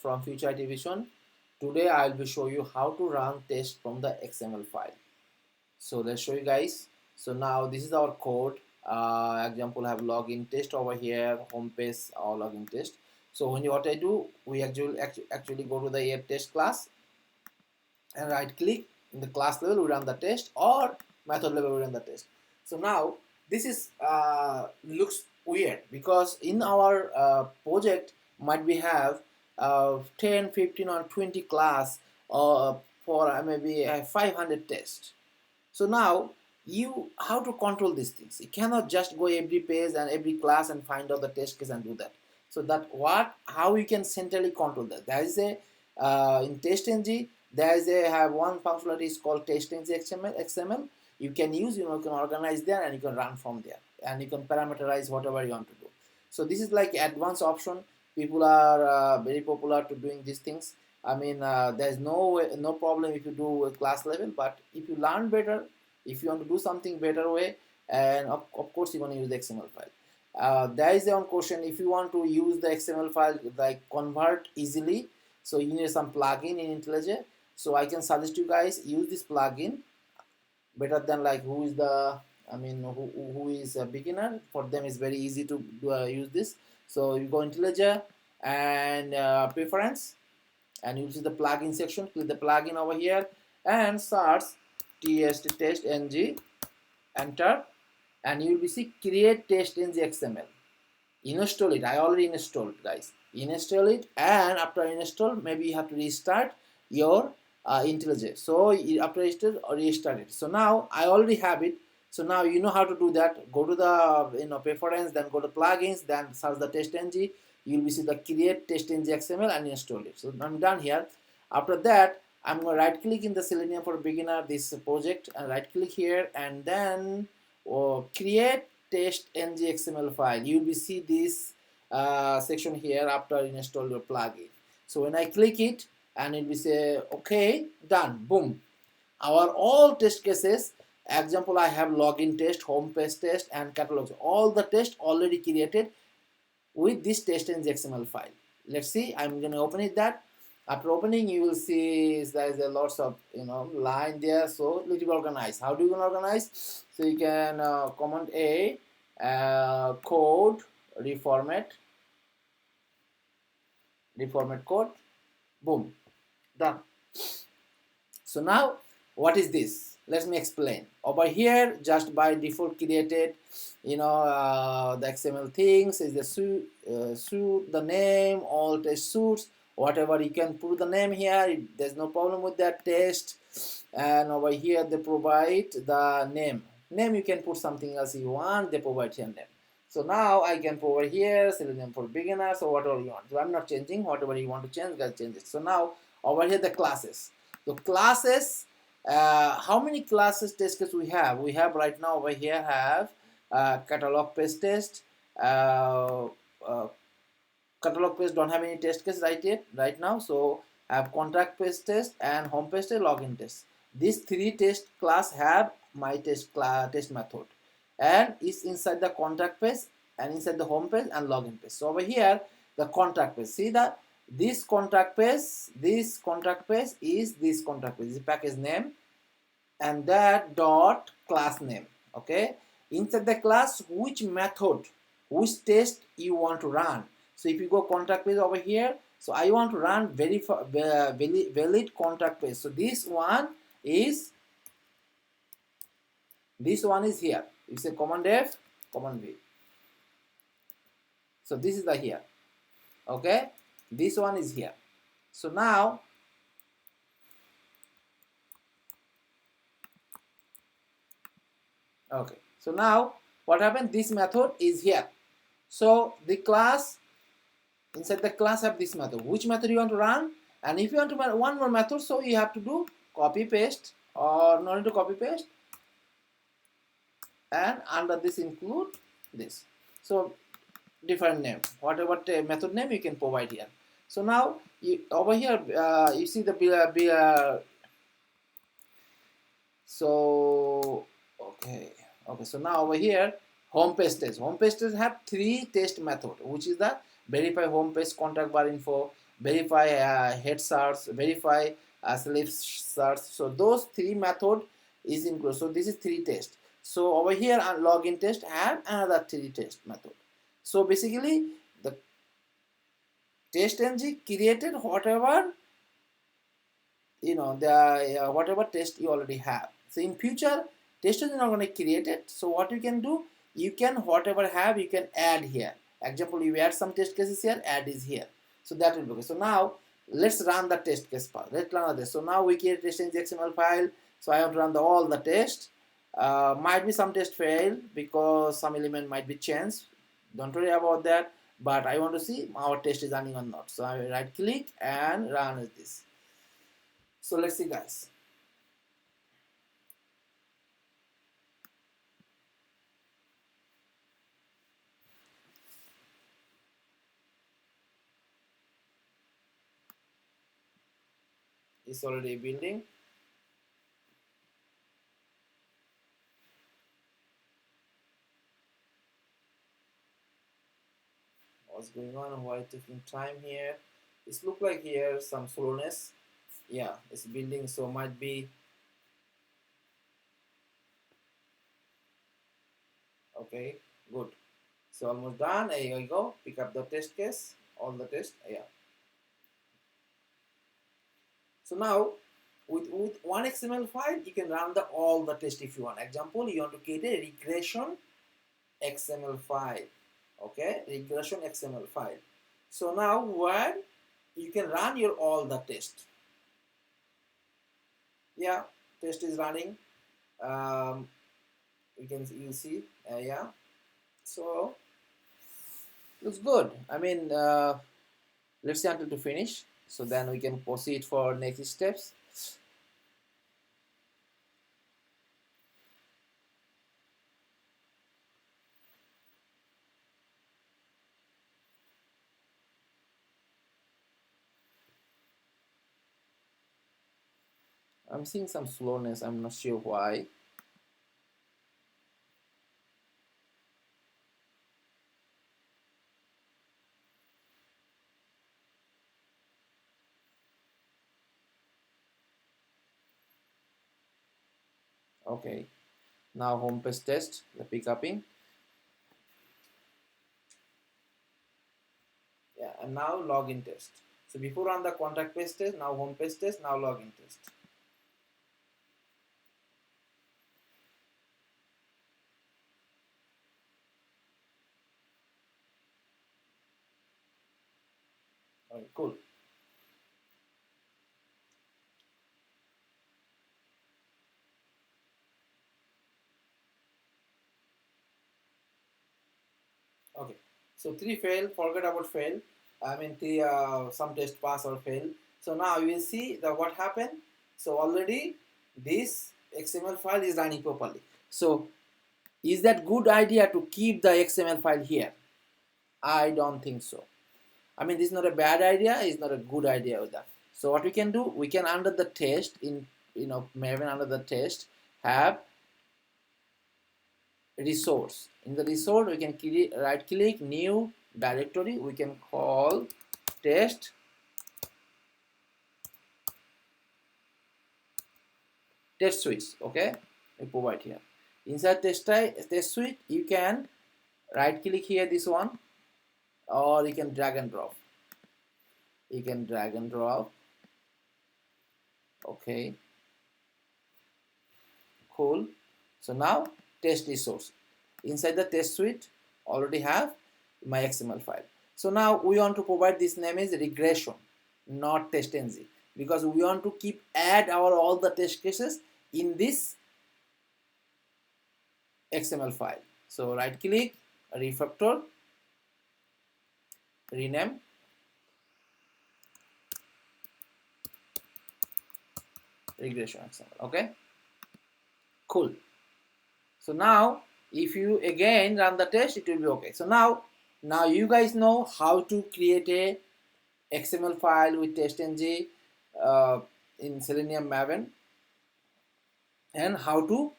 from Future IT Vision. Today I will show you how to run test from the XML file. So let's show you guys. So now this is our code. Example, I have login test over here, home page or login test. So what I do, we actually go to the app test class and right click in the class level, we run the test, or method level, we run the test. So now this is looks weird because in our project might we have 10, 15 or 20 class for maybe 500 tests. So now you how to control these things. You cannot just go every page and every class and find out the test case and do that. So that how you can centrally control that. There is a in testng there is a have one functionality is called testng.xml. You can use, you can organize there and you can run from there and you can parameterize whatever you want to do. So this is like advanced option. People are very popular to doing these things. I mean, there's no problem if you do a class level, but if you learn better, if you want to do something better way, and of course you want to use the XML file. There is one question: if you want to use the XML file like convert easily, so you need some plugin in IntelliJ. So I can suggest you guys use this plugin better than like who is the who is a beginner. For them it's very easy to use this. So you go IntelliJ and preference, and you'll see the plugin section. Click the plugin over here and search testng, enter, and you will be see create testng XML. Install it. I already installed, guys. Install it, and after install, maybe you have to restart your IntelliJ. So after install or restart it. So now I already have it. So now you know how to do that. Go to the preference, then go to plugins, then search the testng. You will see the create testng XML and install it. So I'm done here. After that, I'm going to right click in the Selenium for beginner this project and right click here and then create testng XML file. You will see this section here after you install your plugin. So when I click it, and it will say okay, done, boom. Our all test cases, example, I have login test, home page test, and catalogs. All the tests already created with this testng XML file. Let's see. I'm going to open it. That after opening, you will see there is a lots of line there. So let it organize. How do you organize? So you can command A, code reformat code, boom, done. So now what is this? Let me explain. Over here, just by default created, the XML things is the suit, the name, all test suits, whatever you can put the name here. There's no problem with that test. And over here they provide the name. Name you can put something else you want. They provide your name. So now I can provide here Selenium for beginners or whatever you want. So I'm not changing. Whatever you want to change, guys, change it. So now over here the classes. So classes. How many classes test cases we have? We have right now over here have catalog page test. Catalog page don't have any test case right now. So I have contract page test and home page test, login test. These three test class have my test method, and is inside the contract page and inside the home page and login page. So over here the contract page. See that this contract page is this contract page, is the package name, and that dot class name. Okay, inside the class which method, which test you want to run. So if you go contract page over here, so I want to run valid contract page. So this one is here. You say command F, command V. So this is the here. Okay, this one is here. So now okay, so now what happened? This method is here. So the class, inside the class have this method. Which method you want to run? And if you want to run one more method, so you have to do copy paste, or not to copy paste, and under this include this. So different name, whatever method name you can provide here. So now over here you see the so okay, so now over here home page test. Home page test have three test method, which is the verify home page, contact bar info, verify head search, verify self search. So those three method is included. So this is three test. So over here on login test have another three test method. So basically the testng created whatever the whatever test you already have. So in future test is not going to create it. So what you can do, you can whatever have you can add here. Example, you add some test cases here, add is here. So that will be okay. So now let's run the test case file. Let's run this. So now we create testng.xml file. So I have to run all the test. Might be some test fail because some element might be changed. Don't worry about that. But I want to see our test is running or not. So I will right click and run this. So let's see, guys. It's already building. What's going on? Why taking time here? It look like here some slowness. Yeah, it's building, so might be okay. Good. So almost done. Here you go. Pick up the test case. All the test. Yeah. So now with one XML file, you can run all the test if you want. Example, you want to create a regression XML file. Okay, regression XML file. So now where you can run your all the test. Yeah, test is running. You'll see. Yeah. So looks good. I mean, let's see until to finish. So then we can proceed for next steps. I'm seeing some slowness. I'm not sure why. Okay. Now home page test, the pickupping. Yeah, and now login test. So before run the contact page test, now home page test, now login test. Okay, cool. Okay. So three fail, forget about fail. I mean three some test pass or fail. So now you will see the what happened. So already this XML file is running properly. So is that good idea to keep the XML file here? I don't think so. I mean, this is not a bad idea. It's not a good idea with that. So what we can do, we can under the test in Maven under the test have resource. In the resource, we can right click new directory. We can call test suite. Okay, we provide here inside test suite. You can right click here this one, or you can drag and drop. You can drag and drop. Okay, cool. So now test resource inside the test suite already have my XML file. So now we want to provide this name is regression, not testng, because we want to keep add our all the test cases in this XML file. So right click, refactor, rename, regression XML. Okay, cool. So now if you again run the test, it will be okay. So now you guys know how to create a XML file with testng in Selenium Maven, and how to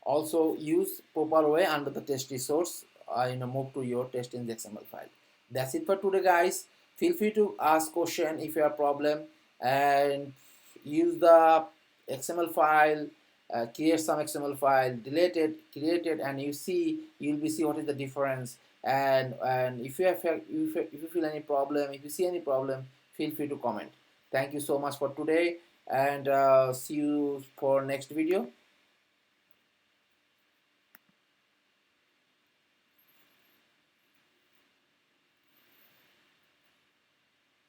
also use proper way under the test resource move to your testng XML file. That's it for today, guys. Feel free to ask question if you have problem, and use the XML file, create some XML file, delete it, create it, and you'll be see what is the difference. And if you have if you feel any problem, if you see any problem, feel free to comment. Thank you so much for today, and see you for next video.